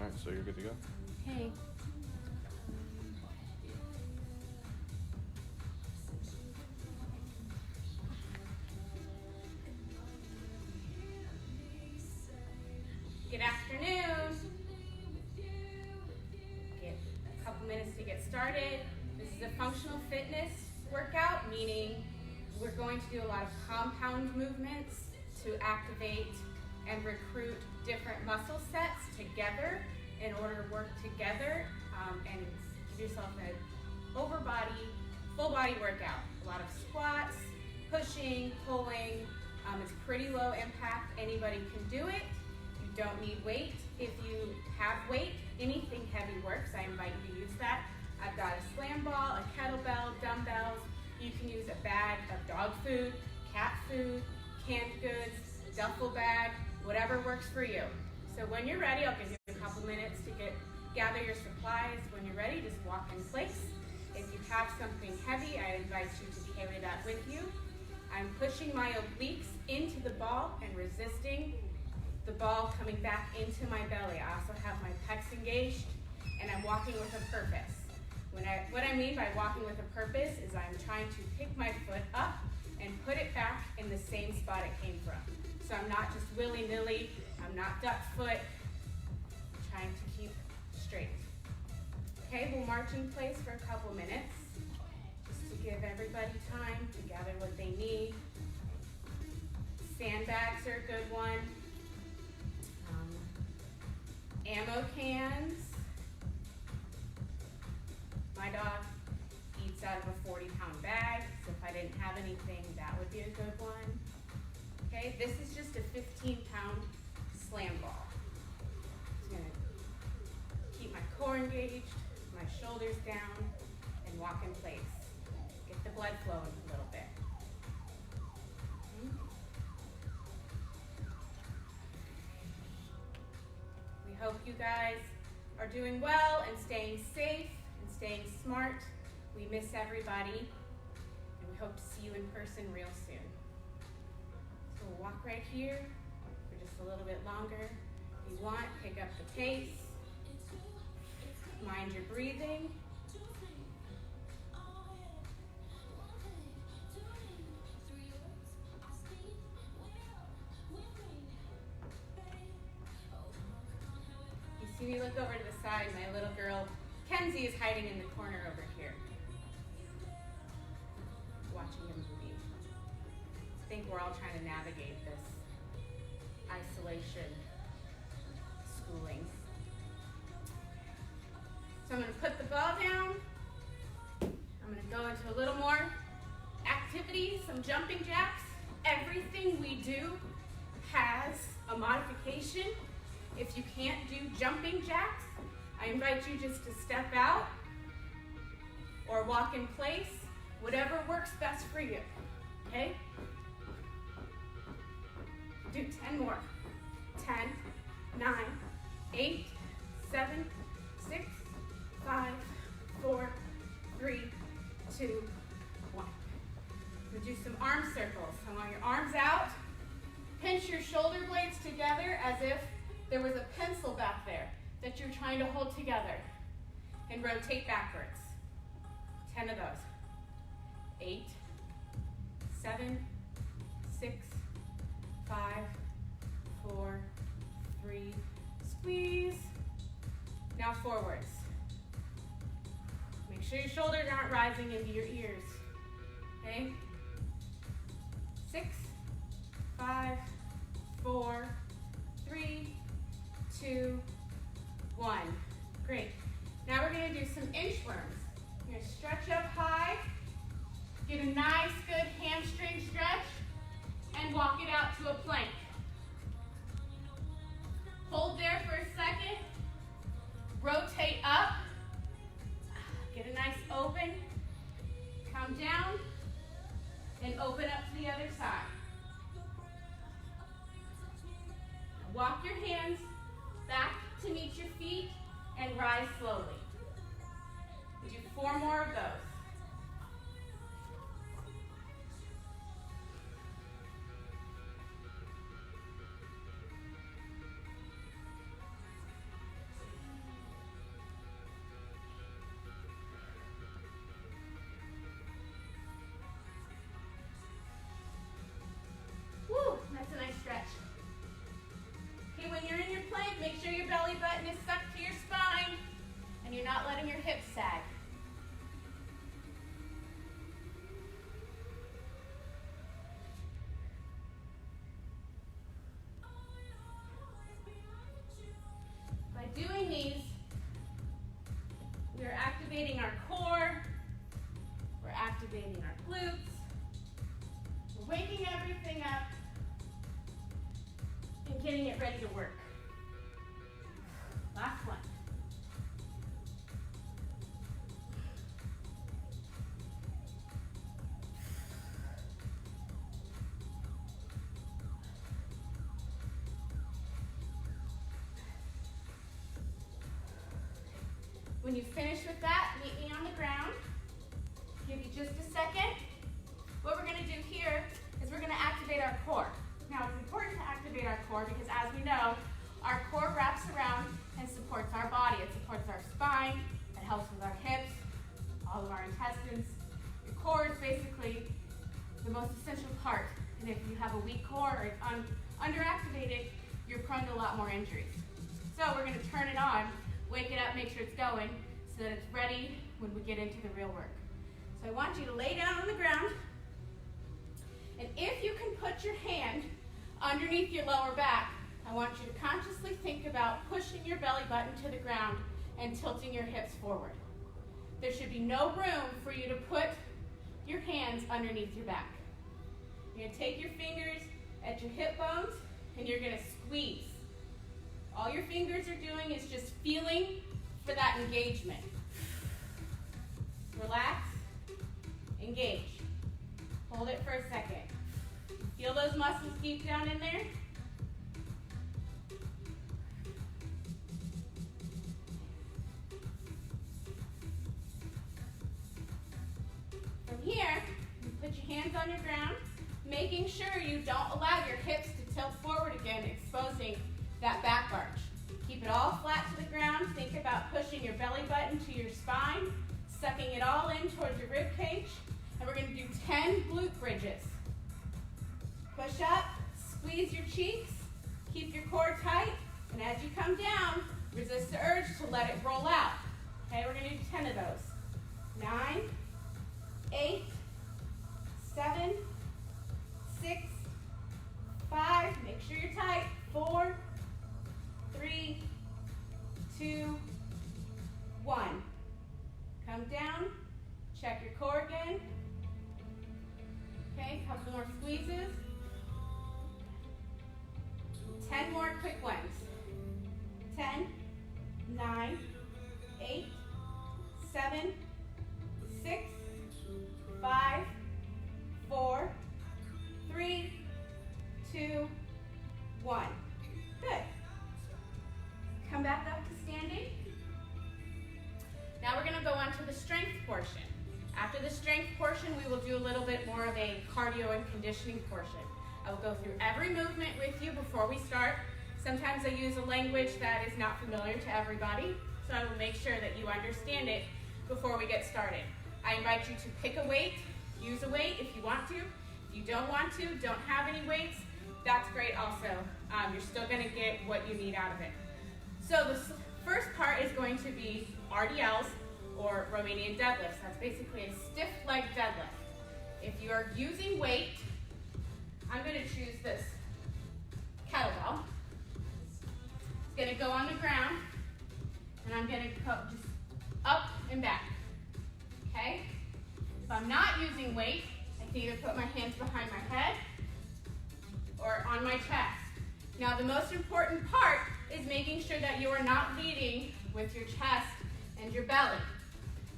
Alright, so you're good to go? Hey. Good afternoon. Get a couple minutes to get started. This is a functional fitness workout, meaning we're going to do a lot of compound movements to activate and recruit different muscle sets together in order to work together and give yourself an overbody, full body workout. A lot of squats, pushing, pulling. It's pretty low impact. Anybody can do it. You don't need weight. If you have weight, anything heavy works. I invite you to use that. I've got a slam ball, a kettlebell, dumbbells. You can use a bag of dog food, cat food, canned goods, duffel bag, whatever works for you. So when you're ready, I'll give you a couple minutes to gather your supplies. When you're ready, just walk in place. If you have something heavy, I invite you to carry that with you. I'm pushing my obliques into the ball and resisting the ball coming back into my belly. I also have my pecs engaged, and I'm walking with a purpose. What I mean by walking with a purpose is I'm trying to pick my foot up and put it back in the same spot it came from. So I'm not just willy-nilly, I'm not duck foot, I'm trying to keep straight. Okay, we'll march in place for a couple minutes, just to give everybody time to gather what they need. Sandbags are a good one. Ammo cans. My dog eats out of a 40-pound bag, so if I didn't have anything, that would be a good one. Okay, this is just a 15-pound slam ball. I'm gonna keep my core engaged, my shoulders down, and walk in place. Get the blood flowing a little bit. We hope you guys are doing well and staying safe and staying smart. We miss everybody, and we hope to see you in person real soon. So we'll walk right here for just a little bit longer. If you want, pick up the pace. Mind your breathing. You see me look over to the side, my little girl Kenzie is hiding in the corner over here, watching a movie. I think we're all trying to navigate this isolation schooling. So I'm going to put the ball down. I'm going to go into a little more activity, some jumping jacks. Everything we do has a modification. If you can't do jumping jacks, I invite you just to step out or walk in place, whatever works best for you, okay? Do 10 more. 10, 9, 8, 7, 6, 5, 4, 3, 2, 1. We'll do some arm circles. I want your arms out. Pinch your shoulder blades together as if there was a pencil back there that you're trying to hold together, and rotate backwards. 10 of those. 8, 7, 6, 5, 4, 3, squeeze. Now forwards. Make sure your shoulders aren't rising into your ears. Okay? 6, 5, 4, 3, 2, 1. Great. Now we're going to do some inchworms. You're going to stretch up high, get a nice good hamstring stretch, and walk it out to a plank. Hold there for a second. Rotate up. Get a nice open. Come down and open up to the other side. Walk your hands back to meet your feet and rise slowly. We do 4 more of those. activating our core. We're activating our glutes. We're waking everything up and getting it ready to work. Last one. When you finish with that, meet me on the ground. Give you just a second. What we're going to do here is we're going to activate our core. Now, it's important to activate our core because, as we know, our core wraps around and supports our body. It supports our spine. It helps with our hips, all of our intestines. Your core is basically the most essential part. And if you have a weak core or it's underactivated, you're prone to a lot more injuries. So we're going to turn it on, wake it up, make sure it's going so that it's ready when we get into the real work. So I want you to lay down on the ground. And if you can put your hand underneath your lower back, I want you to consciously think about pushing your belly button to the ground and tilting your hips forward. There should be no room for you to put your hands underneath your back. You're going to take your fingers at your hip bones and you're going to squeeze. All your fingers are doing is just feeling for that engagement. Relax, engage. Hold it for a second. Feel those muscles deep down in there? From here, you put your hands on your ground, making sure you don't allow your hips to tilt forward again, exposing that back arch. Keep it all flat to the ground. Think about pushing your belly button to your spine, sucking it all in towards your rib cage. And we're going to do 10 glute bridges. Push up, squeeze your cheeks, keep your core tight, and as you come down, resist the urge to let it roll out. Okay, we're going to do 10 of those. 9, 8, 7, 6, 5, make sure you're tight. 4, 3, 2, 1. Come down, check your core again. Okay, a couple more squeezes. 10 more quick ones. 10, 9, 8, 7, 6, 5, 4, 3, 2, 1. Good. Come back up to standing. Now we're going to go on to the strength portion. After the strength portion, we will do a little bit more of a cardio and conditioning portion. I will go through every movement with you before we start. Sometimes I use a language that is not familiar to everybody, so I will make sure that you understand it before we get started. I invite you to pick a weight, use a weight if you want to. If you don't want to, don't have any weights, that's great also. You're still going to get what you need out of it. So the first part is going to be RDLs, or Romanian deadlifts. That's basically a stiff leg deadlift. If you are using weight, I'm going to choose this kettlebell. It's going to go on the ground, and I'm going to go just up and back. Okay? If I'm not using weight, I can either put my hands behind my head or on my chest. Now, the most important part is making sure that you are not leading with your chest and your belly.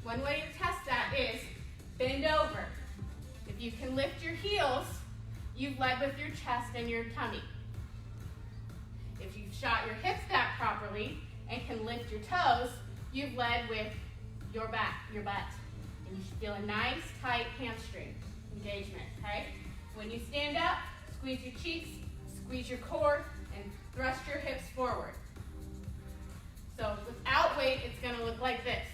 One way to test that is bend over. If you can lift your heels, you've led with your chest and your tummy. If you've shot your hips back properly and can lift your toes, you've led with your back, your butt. And you should feel a nice, tight hamstring engagement, okay? When you stand up, squeeze your cheeks, squeeze your core, and thrust your hips forward. So without weight, it's going to look like this.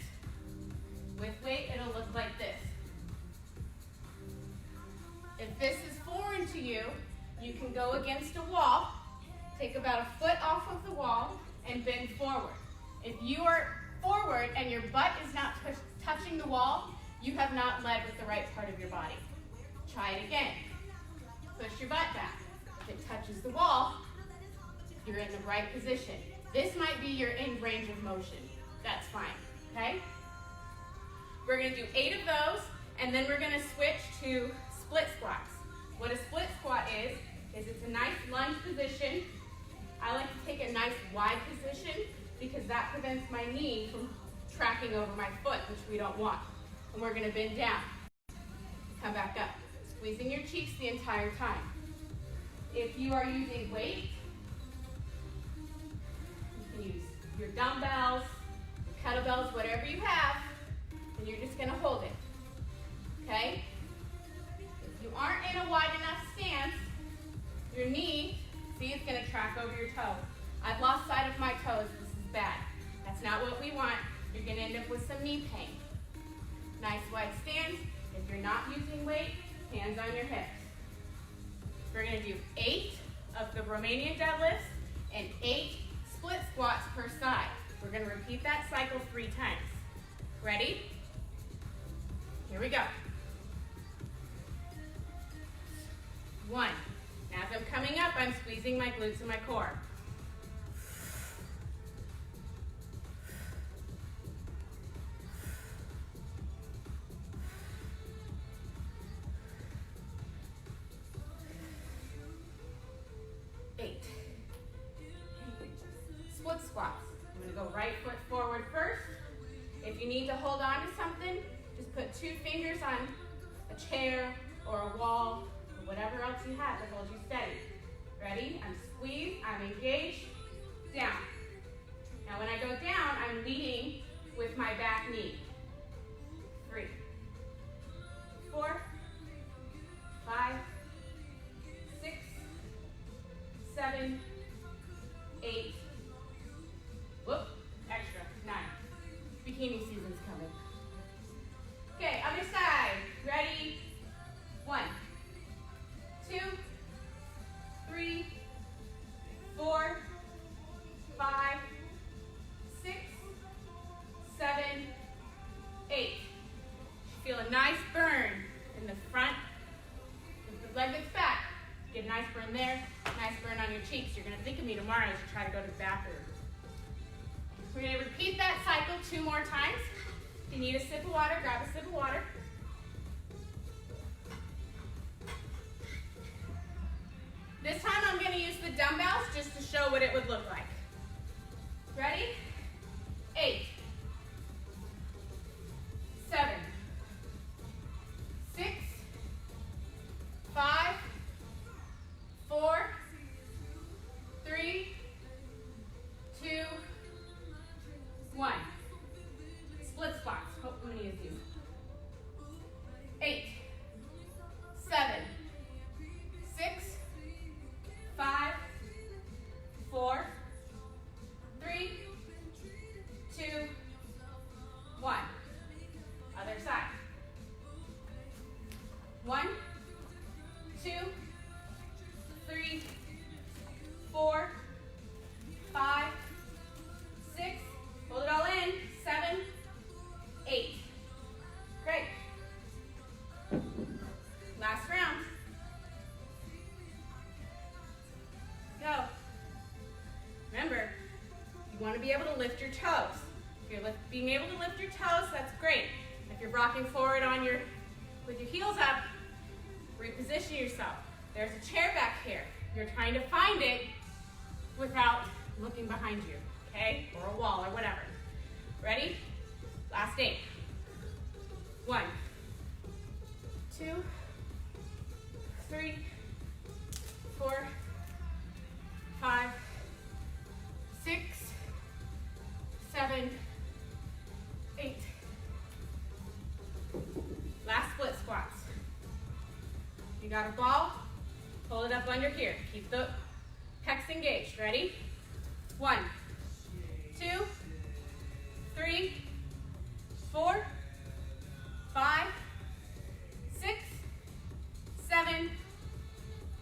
With weight, it'll look like this. If this is foreign to you, you can go against a wall, take about a foot off of the wall, and bend forward. If you are forward and your butt is not touching the wall, you have not led with the right part of your body. Try it again. Push your butt back. If it touches the wall, you're in the right position. This might be your end range of motion. That's fine, okay? We're gonna do 8 of those, and then we're gonna switch to split squats. What a split squat is it's a nice lunge position. I like to take a nice wide position because that prevents my knee from tracking over my foot, which we don't want. And we're gonna bend down. Come back up, squeezing your cheeks the entire time. If you are using weight, you can use your dumbbells, kettlebells, whatever you have, and you're just gonna hold it, okay? If you aren't in a wide enough stance, your knee, see, it's gonna track over your toe. I've lost sight of my toes, this is bad. That's not what we want. You're gonna end up with some knee pain. Nice wide stance. If you're not using weight, hands on your hips. We're gonna do 8 of the Romanian deadlifts and 8 split squats per side. We're gonna repeat that cycle 3 times. Ready? Here we go. 1. As I'm coming up, I'm squeezing my glutes and my core. 8. Split squats. I'm going to go right foot forward first. If you need to hold on to something, just put 2 fingers on a chair or a wall or whatever else you have to hold you steady. Ready? I'm squeezed, I'm engaged, down. Now when I go down, I'm leading with my back knee. 3, 4, 5, 6, 7, 8, whoop, extra, 9. Bikini season's coming. Okay, other side. Ready? 1, 2, 3, 4, 5, 6, 7, 8. Feel a nice burn in the front with the leg that's back. Get a nice burn there, nice burn on your cheeks. You're gonna think of me tomorrow as you try to go to the bathroom. We're gonna repeat that cycle 2 more times. If you need a sip of water, grab a sip of water. This time I'm gonna use the dumbbells just to show what it would look like. Ready? 8, 7, 6, 5, 4, 3, 2, 1. Split squats. Hope I'm gonna use these. 8, 7, 6, 5, 4, 3, 2, 1. Other side. 1, 2, 3, 4, 5, 6. Hold it all in. 7, 8. Great. Last round. Go. Remember, you want to be able to lift your toes. If you're being able to lift your toes, that's great. If you're rocking forward with your heels up, reposition yourself. There's a chair back here. You're trying to find it without looking behind you, okay? Or a wall or whatever. Ready? Last 8. 1, 2, 3, 4, 5, 6, 7, 8. Last split squats. You got a ball? Hold it up under here. Keep the pecs engaged. Ready? 1, 2, 3, 4, 5, 6, 7,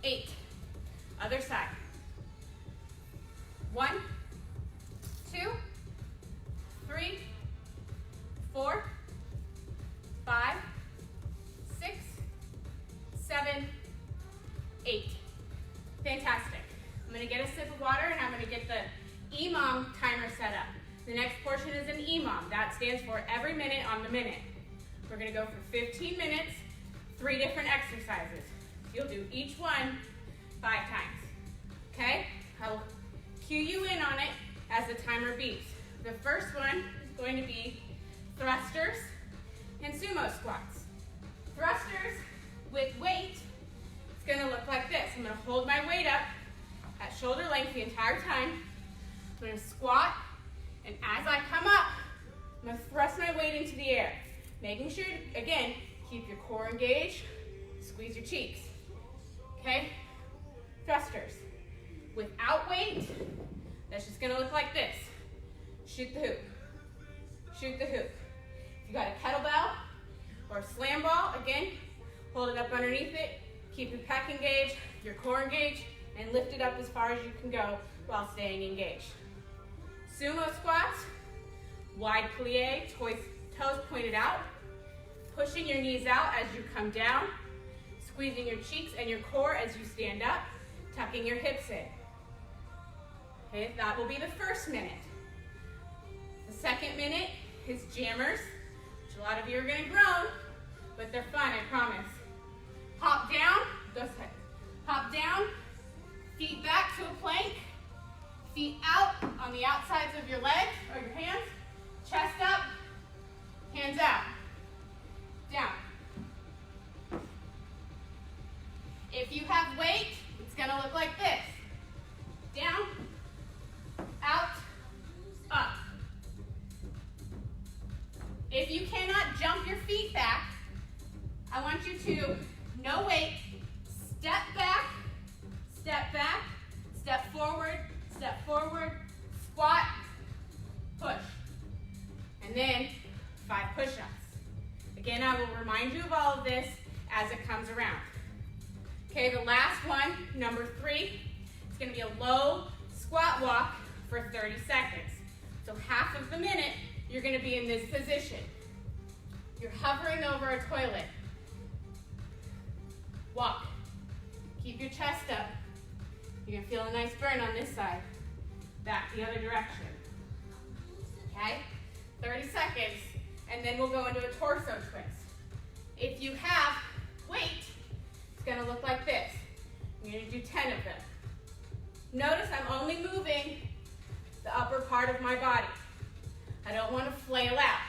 8. Other side. 1, 2, 3, 4, 5, 6, 7, 8. Fantastic. I'm going to get a sip of water and I'm going to get the EMOM timer set up. The next portion is an EMOM. That stands for every minute on the minute. We're gonna go for 15 minutes, 3 different exercises. You'll do each one 5 times, okay? I'll cue you in on it as the timer beeps. The first one is going to be thrusters and sumo squats. Thrusters with weight, it's gonna look like this. I'm gonna hold my weight up at shoulder length the entire time. I'm gonna squat, and as I come up, I'm gonna thrust my weight into the air. Making sure, again, keep your core engaged, squeeze your cheeks, okay? Thrusters. Without weight, that's just gonna look like this. Shoot the hoop, shoot the hoop. If you got a kettlebell or a slam ball, again, hold it up underneath it, keep your pec engaged, your core engaged, and lift it up as far as you can go while staying engaged. Sumo squats, wide plie, toes pointed out, pushing your knees out as you come down, squeezing your cheeks and your core as you stand up, tucking your hips in. Okay, that will be the first minute. The second minute is jammers, which a lot of you are gonna groan, but they're fun, I promise. Hop down, hop down, feet back to a plank, feet out on the outsides of your legs or your hands, chest up, hands out, down. If you have weight, it's gonna look like this. Down, out, up. If you cannot jump your feet back, I want you to, no weight, step back, step forward, squat, push. And then 5 push-ups. Again, I will remind you of all of this as it comes around. Okay, the last one, number 3, it's gonna be a low squat walk for 30 seconds. So half of the minute, you're gonna be in this position. You're hovering over a toilet. Walk. Keep your chest up. You're gonna feel a nice burn on this side. Back the other direction. Okay? 30 seconds, and then we'll go into a torso twist. If you have weight, it's gonna look like this. I'm gonna do 10 of them. Notice I'm only moving the upper part of my body. I don't wanna flail out.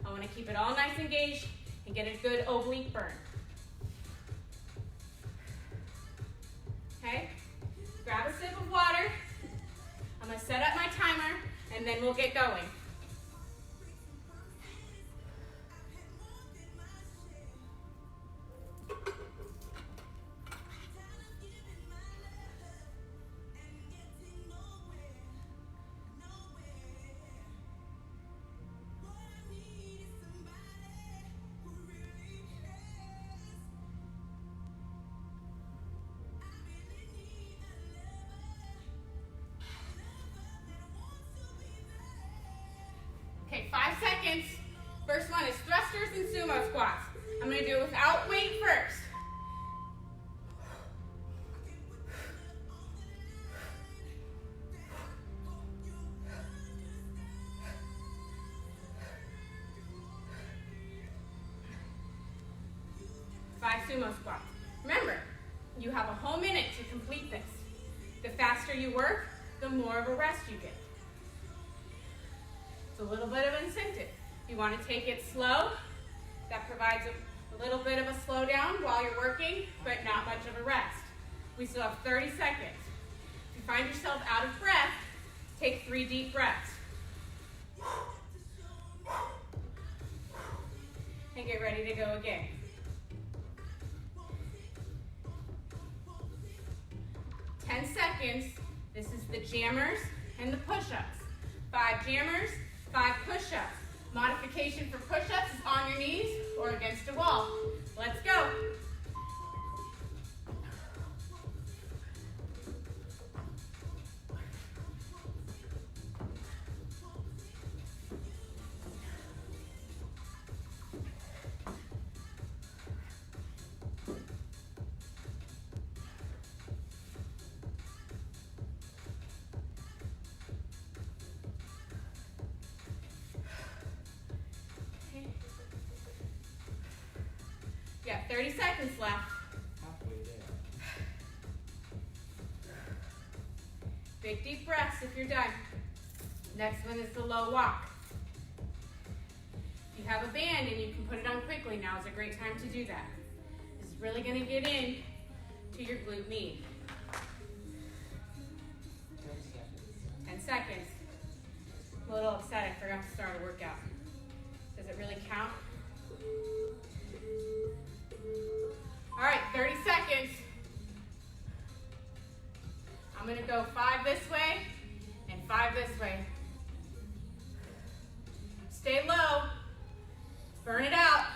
I wanna keep it all nice and engaged and get a good oblique burn. Okay? Grab a sip of water. I'm gonna set up my timer, and then we'll get going. Okay, 5 seconds. First one is thrusters and sumo squats. I'm gonna do it without weight first. Five sumo squats. Remember, you have a whole minute to complete this. The faster you work, the more of a rest you get. It's a little bit of incentive. You want to take it slow. That provides a little bit of a slowdown while you're working, but not much of a rest. We still have 30 seconds. If you find yourself out of breath, take 3 deep breaths. And get ready to go again. Seconds. This is the jammers and the push-ups. 5 jammers, 5 push-ups. Modification for push-ups is on your knees or against a wall. Let's go. You got 30 seconds left. Halfway there. Big deep breaths if you're done. Next one is the low walk. If you have a band and you can put it on quickly, now is a great time to do that. This is really going to get in to your glute med. 10 seconds. I'm a little upset, I forgot to start a workout. Does it really count? All right, 30 seconds. I'm gonna go 5 this way and 5 this way. Stay low, burn it out.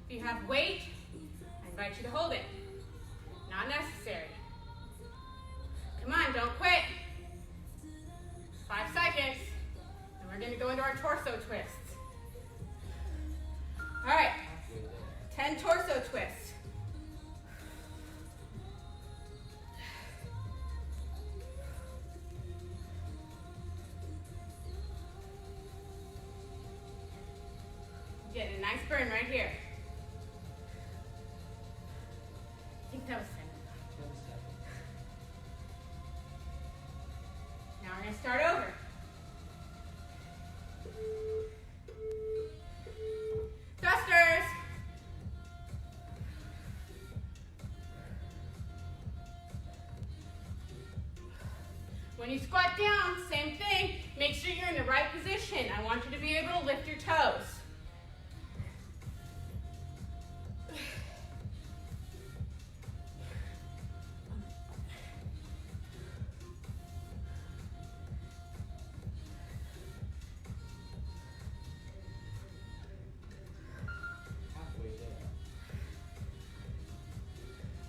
If you have weight, I invite you to hold it. Not necessary. Come on, don't quit. 5 seconds, and we're gonna go into our torso twists. All right, 10 torso twists. Getting a nice burn right here. I think that was 10. Now we're going to start over. Thrusters. When you squat down, same thing. Make sure you're in the right position. I want you to be able to lift your toes.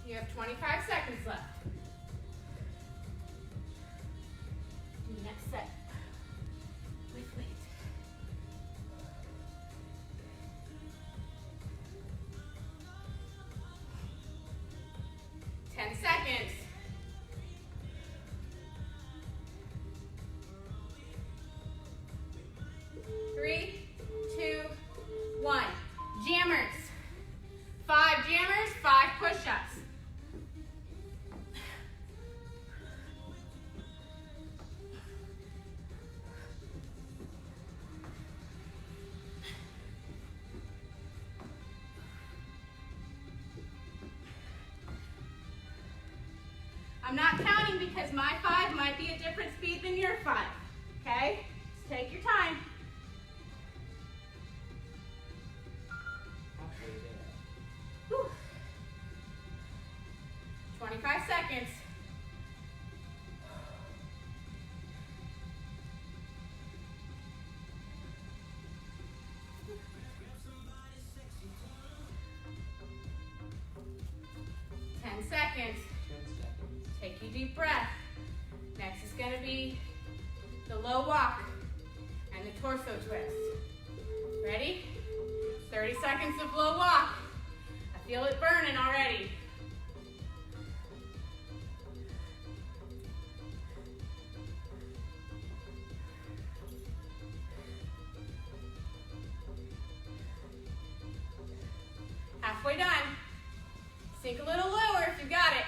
You have 25 seconds left. Do the next set with weight. Ten seconds. Three, two, one. Jammers. 5 jammers, 5 push-ups. I'm not counting because my 5 might be a different speed than your 5, okay? Just take your time. Whew. 25 seconds. Seconds. Take a deep breath. Next is going to be the low walk and the torso twist. Ready? 30 seconds of low walk. I feel it burning already. Halfway done. Sink a little lower if you got it.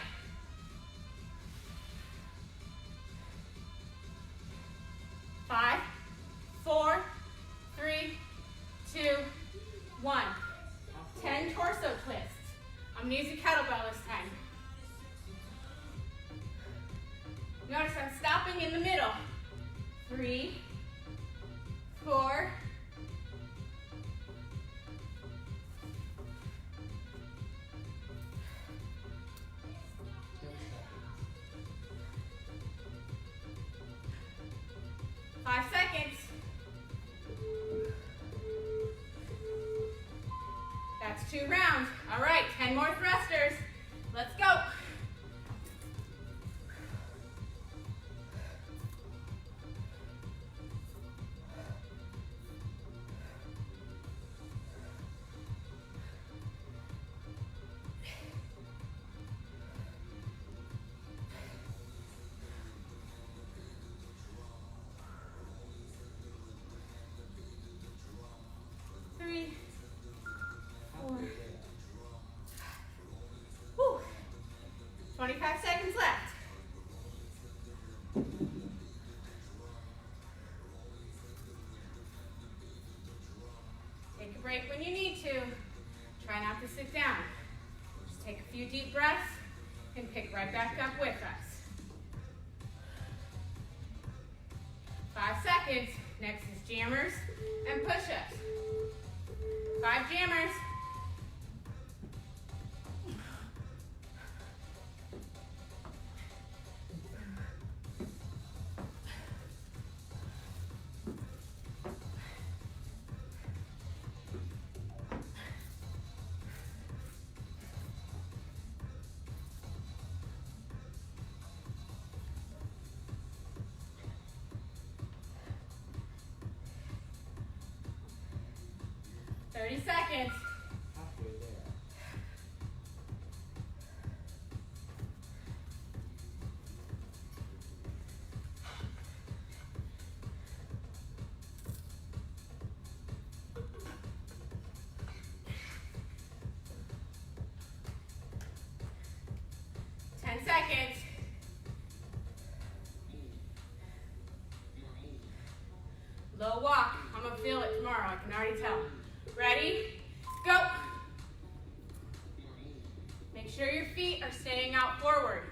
5, 4, 3, 2, 1. 10 torso twists. I'm going to use a kettlebell this time. Notice I'm stopping in the middle. 3, 4, 5 seconds. That's 2 rounds. All right, 10 more thrusters. Let's go. 25 seconds left. Take a break when you need to. Try not to sit down. Just take a few deep breaths and pick right back up with us. 5 seconds. Next is jammers and push-ups. 5 jammers. Seconds. Halfway there. 10 seconds. Low walk. I'm gonna feel it tomorrow, I can already tell. Ready? Go. Make sure your feet are staying out forward.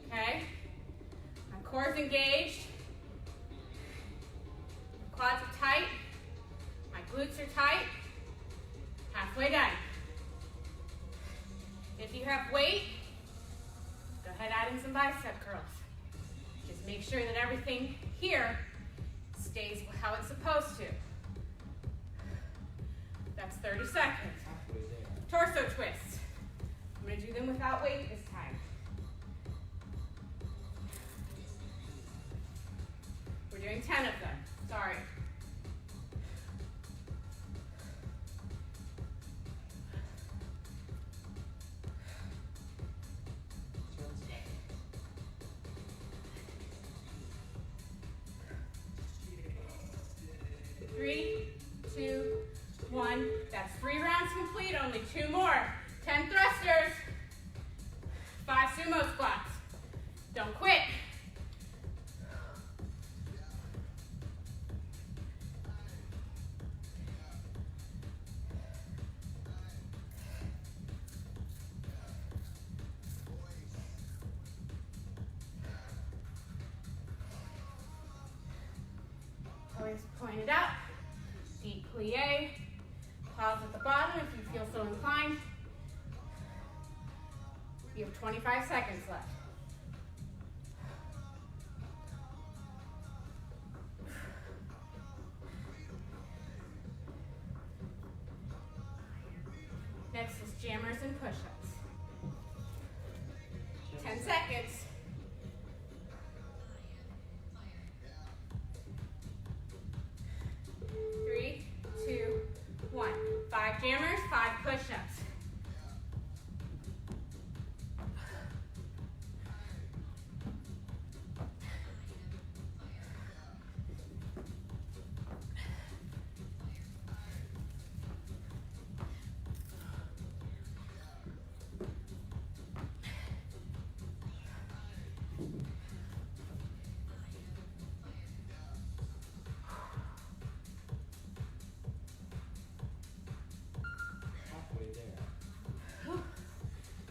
Okay? My core's engaged. My quads are tight. My glutes are tight. Halfway done. If you have weight, go ahead, add in some bicep curls. Just make sure that everything here stays how it's supposed to. That's 30 seconds. Torso twists. I'm going to do them without weight this time. We're doing 10 of them. Sorry. Three, 2, 1. That's 3 rounds complete, only 2 more. 10 thrusters, 5 sumo squats. Don't quit. Always point it out. Deep plie. Pause at the bottom if you feel so inclined. You have 25 seconds left. Next is jammers and push-ups. 10 seconds. Three, 2, 1. 5 jammers, 5 push-ups. Halfway there.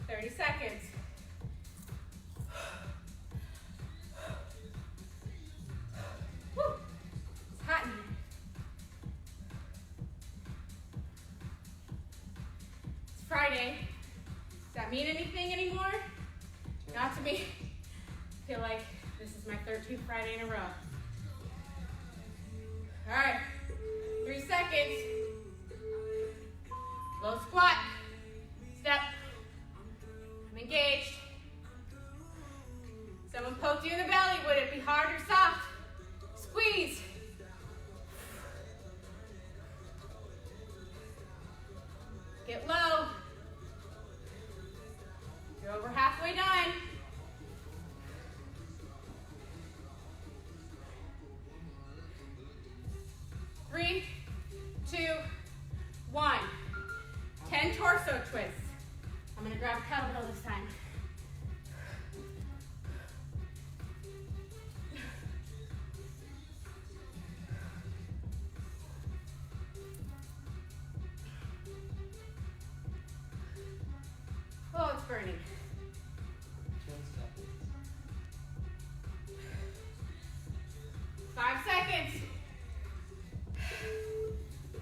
30 seconds. Woo. It's hot in here. It's Friday. Does that mean anything anymore? Not to me. I feel like this is my 13th Friday in a row. All right, 3 seconds. Low squat. Step. I'm engaged. Someone poked you in the belly. Would it be hard or soft? Squeeze. Get low. You're over halfway done. Three, 2, 1. 10 torso twists. I'm going to grab a kettlebell this time. burning. 10 seconds. 5 seconds.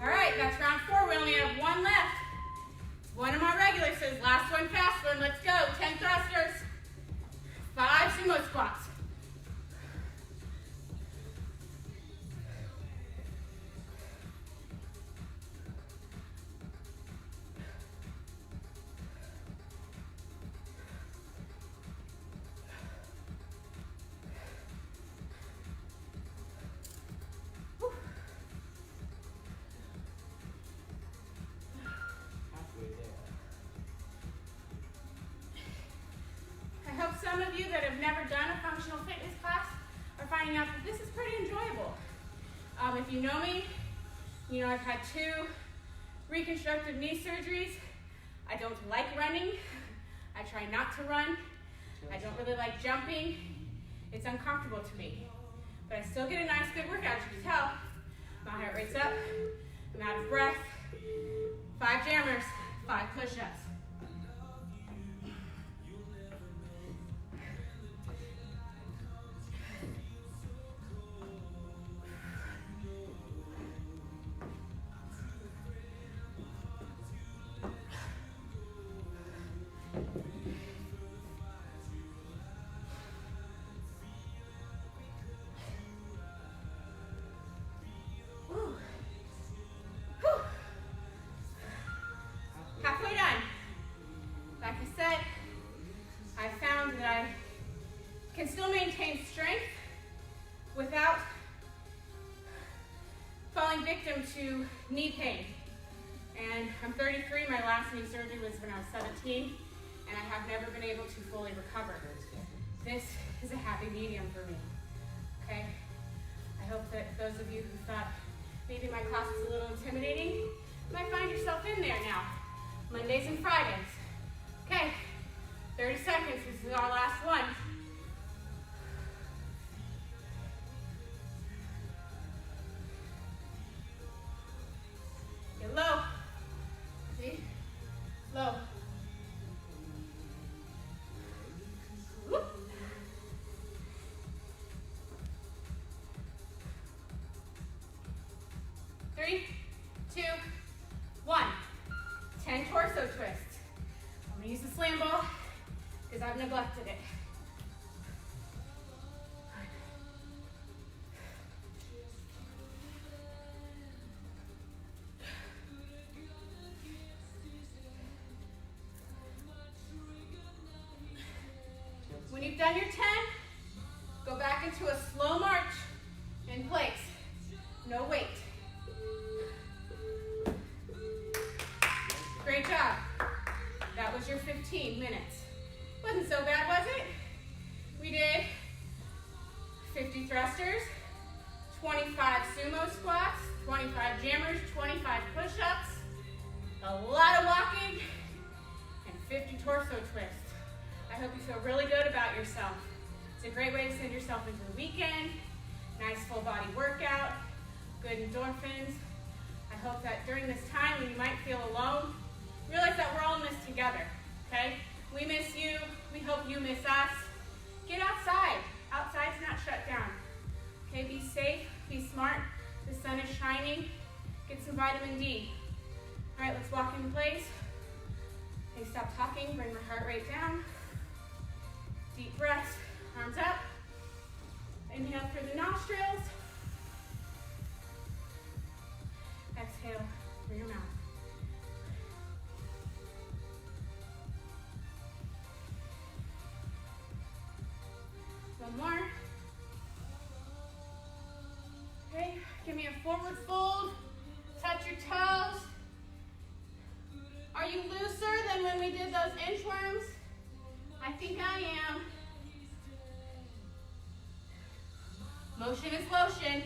All right, that's round 4. We only have 1 left. One of my regulars says, last one, fast one. Let's go. 10 thrusters. 5 sumo squats. I hope some of you that have never done a functional fitness class are finding out that this is pretty enjoyable. If you know me, you know I've had 2 reconstructive knee surgeries. I don't like running. I try not to run. I don't really like jumping. It's uncomfortable to me. But I still get a nice good workout, you can tell. My heart rate's up. I'm out of breath. 5 jammers, 5 push-ups. Halfway done. Like I said, I found that I can still maintain strength without falling victim to knee pain. And I'm 33, my last knee surgery was when I was 17, and I have never been able to fully recover. This is a happy medium for me, okay? I hope that those of you who thought maybe my class was a little intimidating, you might find yourself in there now. Mondays and Fridays. Okay, 30 seconds, this is our last one. Get low, see, low. Whoop. 3, 2, 1. 10 torso twists. I'm gonna use the slam ball because I've neglected it. When you've done your 10, go back into a slow march in place. No weight. Great job. That was your 15 minutes. Wasn't so bad, was it? We did 50 thrusters, 25 sumo squats, 25 jammers, 25 push-ups, a lot of walking, and 50 torso twists. I hope you feel really good about yourself. It's a great way to send yourself into the weekend. Nice full body workout, good endorphins. I hope that during this time when you might feel alone, realize that we're all in this together, okay? We miss you, we hope you miss us. Get outside. Outside's not shut down. Okay, be safe, be smart. The sun is shining. Get some vitamin D. All right, let's walk in place. Okay, stop talking, bring my heart rate down. Deep breaths, arms up. Inhale through the nostrils. Exhale through your mouth. One more. Okay, give me a forward fold. Touch your toes. Are you looser than when we did those inchworms? I think I am. Motion is lotion.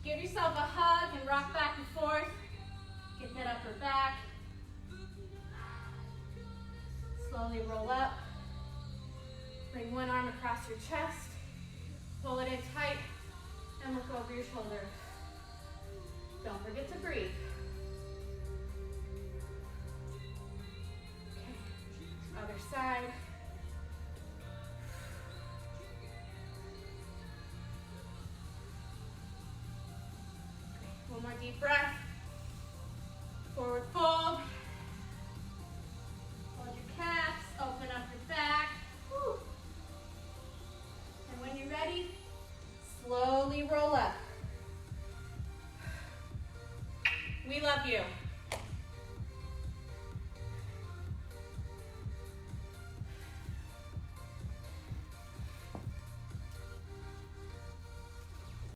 Give yourself a hug and rock back and forth. Get that upper back. Slowly roll up. Bring one arm across your chest. Pull it in tight and look over your shoulder. Don't forget to breathe. Okay. Other side. One more deep breath. Forward fold. Hold your calves, open up your back. Whew. And when you're ready, slowly roll up. We love you.